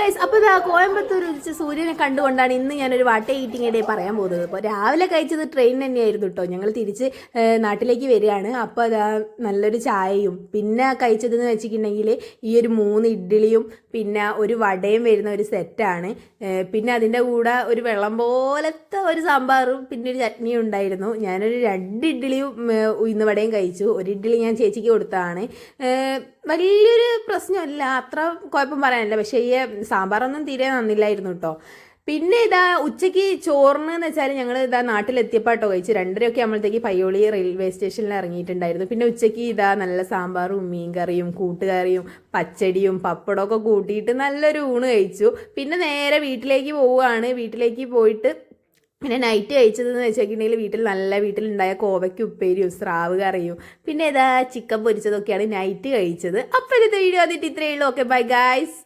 Guys, അപ്പോൾ ഇതാ കോയമ്പത്തൂർ ഉദിച്ച സൂര്യനെ കണ്ടുകൊണ്ടാണ് ഇന്ന് ഞാനൊരു വാട്ട ഈറ്റിംഗ് ഡേ പറയാൻ പോകുന്നത്. അപ്പോൾ രാവിലെ കഴിച്ചത് ട്രെയിൻ തന്നെയായിരുന്നു കേട്ടോ. ഞങ്ങൾ തിരിച്ച് നാട്ടിലേക്ക് വരികയാണ്. അപ്പോൾ അതാ നല്ലൊരു ചായയും പിന്നെ കഴിച്ചതെന്ന് വെച്ചിട്ടുണ്ടെങ്കിൽ ഈ ഒരു 3 ഇഡ്ഡലിയും പിന്നെ ഒരു വടയും വരുന്ന ഒരു സെറ്റാണ്. പിന്നെ അതിൻ്റെ കൂടെ ഒരു വെള്ളം പോലത്തെ ഒരു സാമ്പാറും പിന്നെ ഒരു ചട്നിയും ഉണ്ടായിരുന്നു. ഞാനൊരു 2 ഇഡ്ഡലിയും ഉഴുന്ന് വടയും കഴിച്ചു. ഒരു ഇഡ്ഡലി ഞാൻ ചേച്ചിക്ക് കൊടുത്തതാണ്. വലിയൊരു പ്രശ്നമില്ല, അത്ര കുഴപ്പം പറയാനില്ല. പക്ഷേ ഈ സാമ്പാറൊന്നും തീരെ നന്നില്ലായിരുന്നു കേട്ടോ. പിന്നെ ഇതാ ഉച്ചയ്ക്ക് ചോറിന് എന്ന് വെച്ചാൽ ഞങ്ങൾ ഇതാ നാട്ടിലെത്തിയപ്പോൾ കേട്ടോ കഴിച്ചു. 2:30 ആകുമ്പോഴത്തേക്ക് പയ്യോളി റെയിൽവേ സ്റ്റേഷനിൽ ഇറങ്ങിയിട്ടുണ്ടായിരുന്നു. പിന്നെ ഉച്ചയ്ക്ക് ഇതാ നല്ല സാമ്പാറും മീൻ കറിയും കൂട്ടുകറിയും പച്ചടിയും പപ്പടമൊക്കെ കൂട്ടിയിട്ട് നല്ലൊരു ഊണ് കഴിച്ചു. പിന്നെ നേരെ വീട്ടിലേക്ക് പോവുകയാണ്. വീട്ടിലേക്ക് പോയിട്ട് പിന്നെ നൈറ്റ് കഴിച്ചതെന്ന് വെച്ചിട്ടുണ്ടെങ്കിൽ വീട്ടിലുണ്ടായ കോവയ്ക്ക് ഉപ്പേരിയും സ്രാവ് കറിയും പിന്നെ ഇതാ ചിക്കൻ പൊരിച്ചതൊക്കെയാണ് നൈറ്റ് കഴിച്ചത്. അപ്പോൾ ഇന്നത്തെ വീഡിയോ അതിട്ട് ഇത്രയേ ഉള്ളൂ. Okay, bye guys.